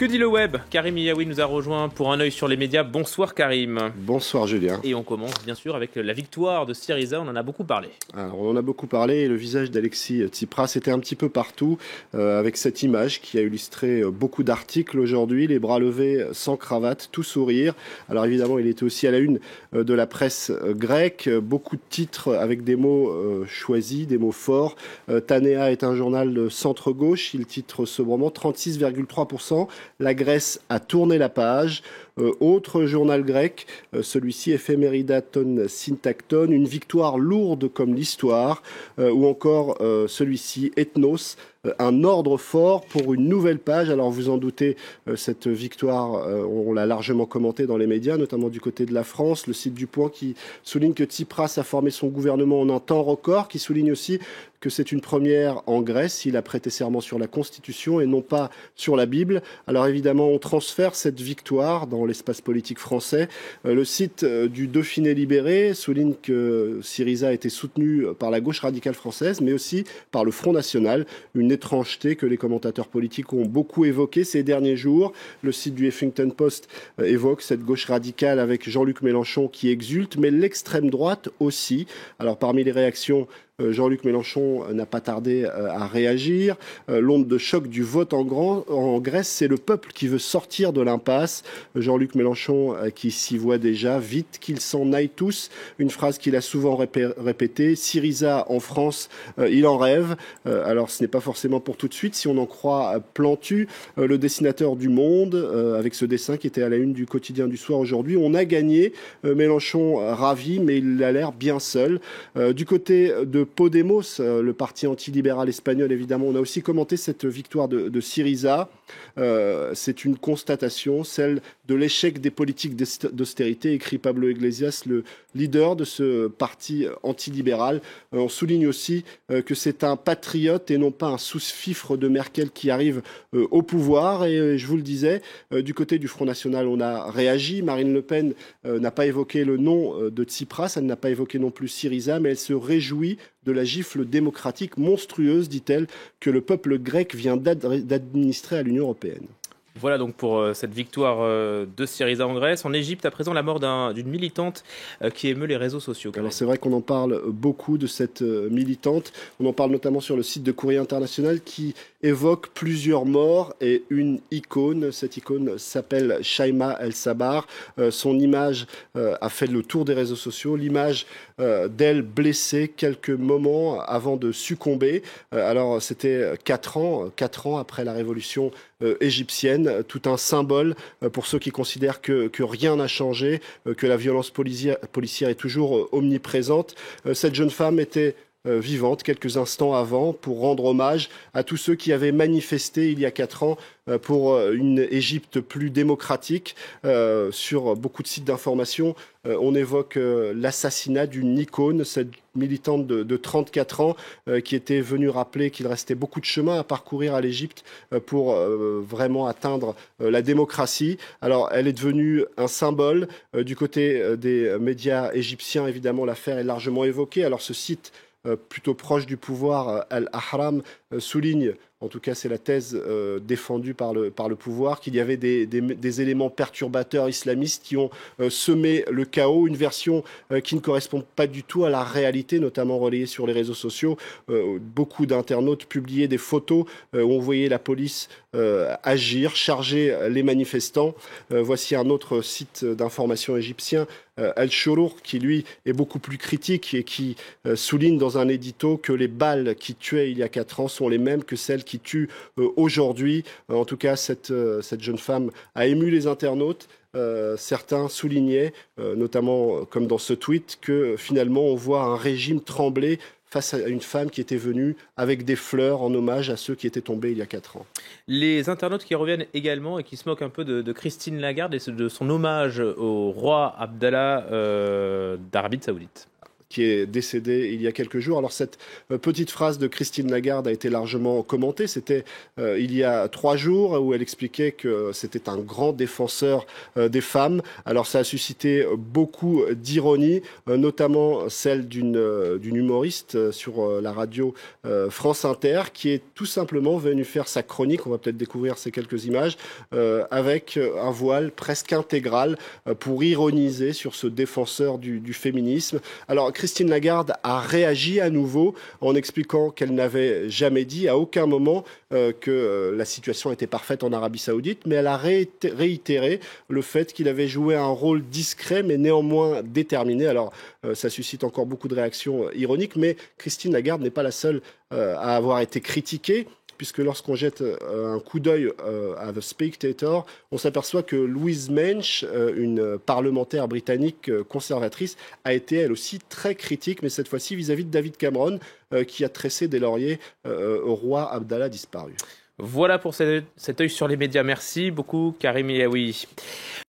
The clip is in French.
Que dit le web? Karim Yaoui nous a rejoint pour un œil sur les médias. Bonsoir Karim. Bonsoir Julien. Et on commence bien sûr avec la victoire de Syriza, on en a beaucoup parlé. Alors, on en a beaucoup parlé et le visage d'Alexis Tsipras était un petit peu partout avec cette image qui a illustré beaucoup d'articles aujourd'hui, les bras levés sans cravate, tout sourire. Alors évidemment il était aussi à la une de la presse grecque, beaucoup de titres avec des mots choisis, des mots forts. Tanea est un journal de centre-gauche, il titre sobrement 36,3%. La Grèce a tourné la page. Autre journal grec, celui-ci Ephéméridaton Syntakton, une victoire lourde comme l'histoire, ou encore celui-ci Ethnos, un ordre fort pour une nouvelle page. Alors vous en doutez, cette victoire, on l'a largement commentée dans les médias, notamment du côté de la France, le site du Point qui souligne que Tsipras a formé son gouvernement en un temps record, qui souligne aussi que c'est une première en Grèce. Il a prêté serment sur la Constitution et non pas sur la Bible. Alors évidemment, on transfère cette victoire dans l'espace politique français. Le site du Dauphiné libéré souligne que Syriza a été soutenu par la gauche radicale française, mais aussi par le Front National. Une étrangeté que les commentateurs politiques ont beaucoup évoquée ces derniers jours. Le site du Huffington Post évoque cette gauche radicale avec Jean-Luc Mélenchon qui exulte, mais l'extrême droite aussi. Alors parmi les réactions, Jean-Luc Mélenchon n'a pas tardé à réagir. L'onde de choc du vote en Grèce, c'est le peuple qui veut sortir de l'impasse. Jean-Luc Mélenchon qui s'y voit déjà, vite qu'ils s'en aillent tous. Une phrase qu'il a souvent répétée, Syriza en France, il en rêve. Alors ce n'est pas forcément pour tout de suite, si on en croit Plantu, le dessinateur du Monde, avec ce dessin qui était à la une du quotidien du soir aujourd'hui. On a gagné, Mélenchon ravi, mais il a l'air bien seul. Du côté de Podemos, le parti antilibéral espagnol, évidemment, on a aussi commenté cette victoire de Syriza. C'est une constatation, celle de l'échec des politiques d'austérité, écrit Pablo Iglesias, le leader de ce parti antilibéral. On souligne aussi que c'est un patriote et non pas un sous-fifre de Merkel qui arrive au pouvoir. Et je vous le disais, du côté du Front National, on a réagi. Marine Le Pen n'a pas évoqué le nom de Tsipras, elle n'a pas évoqué non plus Syriza, mais elle se réjouit de la gifle démocratique monstrueuse, dit-elle, que le peuple grec vient d'administrer à l'Union européenne. Voilà donc pour cette victoire de Syriza en Grèce. En Égypte, à présent, la mort d'une militante qui émeut les réseaux sociaux. Alors c'est vrai qu'on en parle beaucoup de cette militante. On en parle notamment sur le site de Courrier International qui évoque plusieurs morts et une icône. Cette icône s'appelle Shaima El Sabah. Son image a fait le tour des réseaux sociaux. L'image d'elle blessée quelques moments avant de succomber. Alors c'était 4 ans après la révolution égyptienne, tout un symbole pour ceux qui considèrent que rien n'a changé, que la violence policière est toujours omniprésente. Cette jeune femme était vivante quelques instants avant pour rendre hommage à tous ceux qui avaient manifesté il y a 4 ans pour une Égypte plus démocratique. Sur beaucoup de sites d'information, on évoque l'assassinat d'une icône, cette militante de 34 ans qui était venue rappeler qu'il restait beaucoup de chemin à parcourir à l'Égypte pour vraiment atteindre la démocratie. Alors elle est devenue un symbole. Du côté des médias égyptiens, évidemment, l'affaire est largement évoquée. Alors ce site plutôt proche du pouvoir, Al-Ahram, souligne, en tout cas c'est la thèse défendue par le pouvoir, qu'il y avait des éléments perturbateurs islamistes qui ont semé le chaos, une version qui ne correspond pas du tout à la réalité, notamment relayée sur les réseaux sociaux. Beaucoup d'internautes publiaient des photos où on voyait la police agir, charger les manifestants. Voici un autre site d'information égyptien, Al-Shorour, qui lui est beaucoup plus critique et qui souligne dans un édito que les balles qui tuaient il y a 4 ans sont les mêmes que celles qui tuent aujourd'hui. En tout cas, cette jeune femme a ému les internautes. Certains soulignaient, notamment comme dans ce tweet, que finalement on voit un régime trembler face à une femme qui était venue avec des fleurs en hommage à ceux qui étaient tombés il y a 4 ans. Les internautes qui reviennent également et qui se moquent un peu de Christine Lagarde et de son hommage au roi Abdallah d'Arabie Saoudite. qui est décédée il y a quelques jours. Alors cette petite phrase de Christine Lagarde a été largement commentée. C'était il y a 3 jours où elle expliquait que c'était un grand défenseur des femmes. Alors ça a suscité beaucoup d'ironie, notamment celle d'une humoriste sur la radio France Inter, qui est tout simplement venue faire sa chronique, on va peut-être découvrir ces quelques images, avec un voile presque intégral pour ironiser sur ce défenseur du féminisme. Alors Christine Lagarde a réagi à nouveau en expliquant qu'elle n'avait jamais dit à aucun moment que la situation était parfaite en Arabie Saoudite, mais elle a réitéré le fait qu'il avait joué un rôle discret mais néanmoins déterminé. Alors ça suscite encore beaucoup de réactions ironiques, mais Christine Lagarde n'est pas la seule à avoir été critiquée, puisque lorsqu'on jette un coup d'œil à The Spectator, on s'aperçoit que Louise Mensch, une parlementaire britannique conservatrice, a été elle aussi très critique, mais cette fois-ci vis-à-vis de David Cameron, qui a tressé des lauriers au roi Abdallah disparu. Voilà pour cet œil sur les médias. Merci beaucoup, Karim Eliaoui.